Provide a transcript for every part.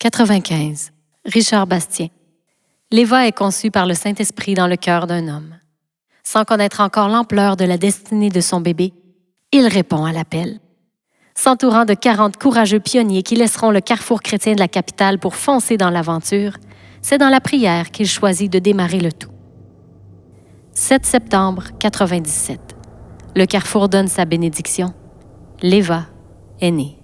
95. Richard Bastien. L'Éva est conçue par le Saint-Esprit dans le cœur d'un homme. Sans connaître encore l'ampleur de la destinée de son bébé, il répond à l'appel. S'entourant de 40 courageux pionniers qui laisseront le carrefour chrétien de la capitale pour foncer dans l'aventure, c'est dans la prière qu'il choisit de démarrer le tout. 7 septembre 97. Le carrefour donne sa bénédiction. L'Éva est née.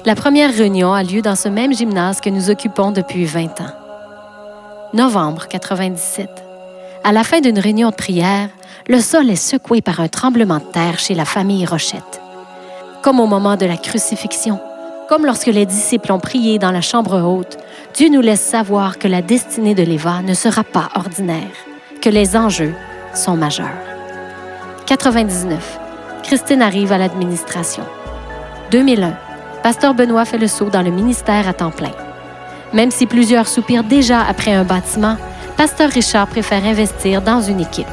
La première réunion a lieu dans ce même gymnase que nous occupons depuis 20 ans. Novembre 97. À la fin d'une réunion de prière, le sol est secoué par un tremblement de terre chez la famille Rochette. Comme au moment de la crucifixion, comme lorsque les disciples ont prié dans la chambre haute, Dieu nous laisse savoir que la destinée de l'Éva ne sera pas ordinaire, que les enjeux sont majeurs. 99. Christine arrive à l'administration. 2001. Pasteur Benoît fait le saut dans le ministère à temps plein. Même si plusieurs soupirent déjà après un bâtiment, Pasteur Richard préfère investir dans une équipe.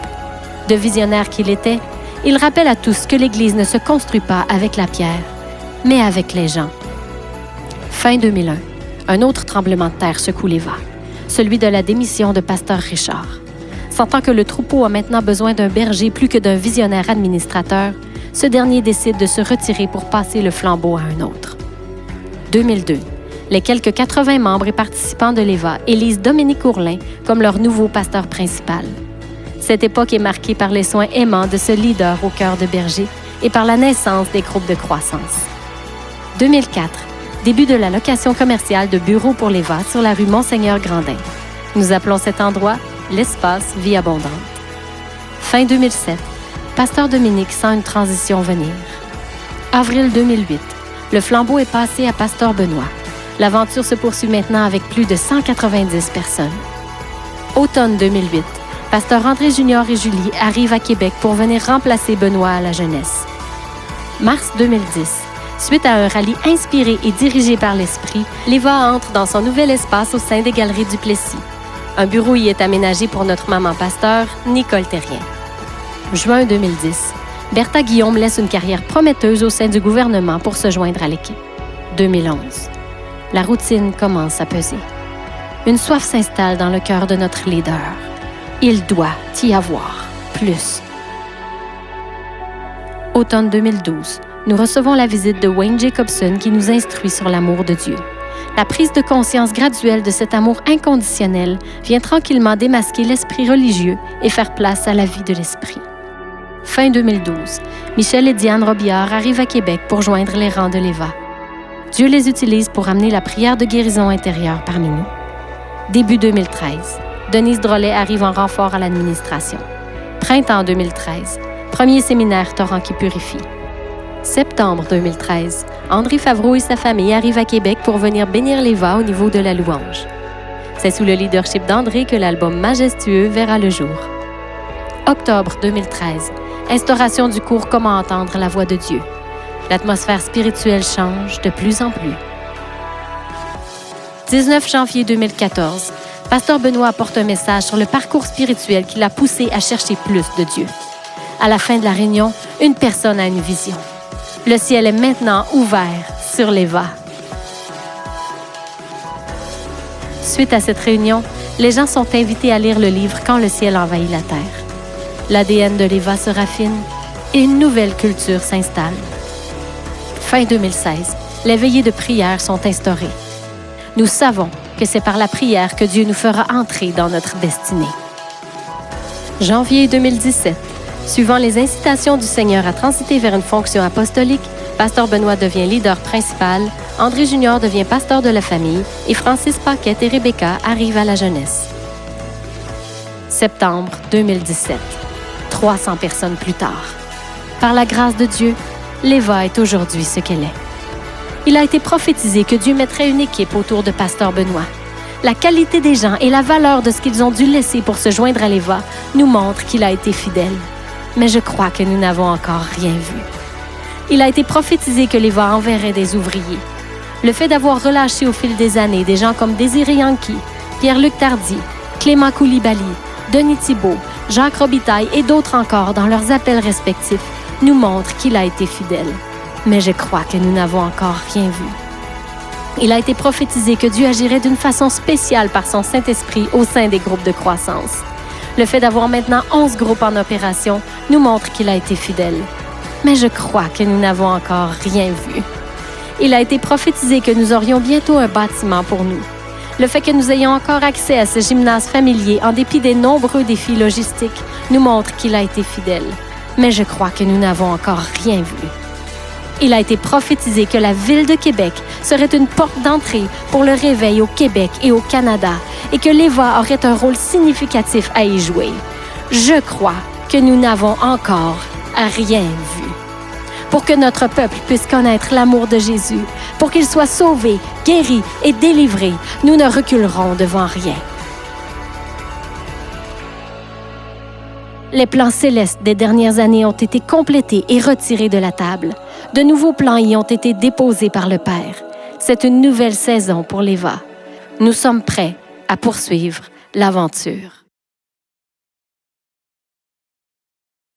De visionnaire qu'il était, il rappelle à tous que l'Église ne se construit pas avec la pierre, mais avec les gens. Fin 2001, un autre tremblement de terre secoue l'Éva, celui de la démission de Pasteur Richard. Sentant que le troupeau a maintenant besoin d'un berger plus que d'un visionnaire administrateur, ce dernier décide de se retirer pour passer le flambeau à un autre. 2002. Les quelques 80 membres et participants de l'Éva élisent Dominique Ourlin comme leur nouveau pasteur principal. Cette époque est marquée par les soins aimants de ce leader au cœur de berger et par la naissance des groupes de croissance. 2004. Début de la location commerciale de bureaux pour l'Éva sur la rue Monseigneur-Grandin. Nous appelons cet endroit l'espace Vie abondante. Fin 2007. Pasteur Dominique sent une transition venir. Avril 2008. Le flambeau est passé à Pasteur Benoît. L'aventure se poursuit maintenant avec plus de 190 personnes. Automne 2008. Pasteur André Junior et Julie arrivent à Québec pour venir remplacer Benoît à la jeunesse. Mars 2010. Suite à un rallye inspiré et dirigé par l'Esprit, l'Éva entre dans son nouvel espace au sein des Galeries du Plessis. Un bureau y est aménagé pour notre maman pasteur, Nicole Terrien. Juin 2010. Bertha Guillaume laisse une carrière prometteuse au sein du gouvernement pour se joindre à l'équipe. 2011. La routine commence à peser. Une soif s'installe dans le cœur de notre leader. Il doit y avoir plus. Automne 2012. Nous recevons la visite de Wayne Jacobson qui nous instruit sur l'amour de Dieu. La prise de conscience graduelle de cet amour inconditionnel vient tranquillement démasquer l'esprit religieux et faire place à la vie de l'esprit. Fin 2012, Michel et Diane Robillard arrivent à Québec pour joindre les rangs de l'Éva. Dieu les utilise pour amener la prière de guérison intérieure parmi nous. Début 2013, Denise Drolet arrive en renfort à l'administration. Printemps 2013, premier séminaire Torrent qui purifie. Septembre 2013, André Favreau et sa famille arrivent à Québec pour venir bénir l'Éva au niveau de la louange. C'est sous le leadership d'André que l'album Majestueux verra le jour. Octobre 2013, instauration du cours Comment entendre la voix de Dieu. L'atmosphère spirituelle change de plus en plus. 19 janvier 2014, Pasteur Benoît apporte un message sur le parcours spirituel qui l'a poussé à chercher plus de Dieu. À la fin de la réunion, une personne a une vision. Le ciel est maintenant ouvert sur l'Éva. Suite à cette réunion, les gens sont invités à lire le livre Quand le ciel envahit la terre. L'ADN de l'Éva se raffine et une nouvelle culture s'installe. Fin 2016, les veillées de prière sont instaurées. Nous savons que c'est par la prière que Dieu nous fera entrer dans notre destinée. Janvier 2017. Suivant les incitations du Seigneur à transiter vers une fonction apostolique, Pasteur Benoît devient leader principal, André Junior devient pasteur de la famille et Francis Paquette et Rebecca arrivent à la jeunesse. Septembre 2017. 300 personnes plus tard. Par la grâce de Dieu, l'Éva est aujourd'hui ce qu'elle est. Il a été prophétisé que Dieu mettrait une équipe autour de Pasteur Benoît. La qualité des gens et la valeur de ce qu'ils ont dû laisser pour se joindre à l'Éva nous montrent qu'il a été fidèle. Mais je crois que nous n'avons encore rien vu. Il a été prophétisé que l'Éva enverrait des ouvriers. Le fait d'avoir relâché au fil des années des gens comme Désiré Yankee, Pierre-Luc Tardy, Clément Koulibaly, Denis Thibault, Jacques Robitaille et d'autres encore dans leurs appels respectifs nous montre qu'il a été fidèle. Mais je crois que nous n'avons encore rien vu. Il a été prophétisé que Dieu agirait d'une façon spéciale par son Saint-Esprit au sein des groupes de croissance. Le fait d'avoir maintenant 11 groupes en opération nous montre qu'il a été fidèle. Mais je crois que nous n'avons encore rien vu. Il a été prophétisé que nous aurions bientôt un bâtiment pour nous. Le fait que nous ayons encore accès à ce gymnase familier en dépit des nombreux défis logistiques nous montre qu'il a été fidèle. Mais je crois que nous n'avons encore rien vu. Il a été prophétisé que la Ville de Québec serait une porte d'entrée pour le réveil au Québec et au Canada et que l'Eva aurait un rôle significatif à y jouer. Je crois que nous n'avons encore rien vu. Pour que notre peuple puisse connaître l'amour de Jésus, pour qu'il soit sauvé, guéri et délivré, nous ne reculerons devant rien. Les plans célestes des dernières années ont été complétés et retirés de la table. De nouveaux plans y ont été déposés par le Père. C'est une nouvelle saison pour l'Eva. Nous sommes prêts à poursuivre l'aventure.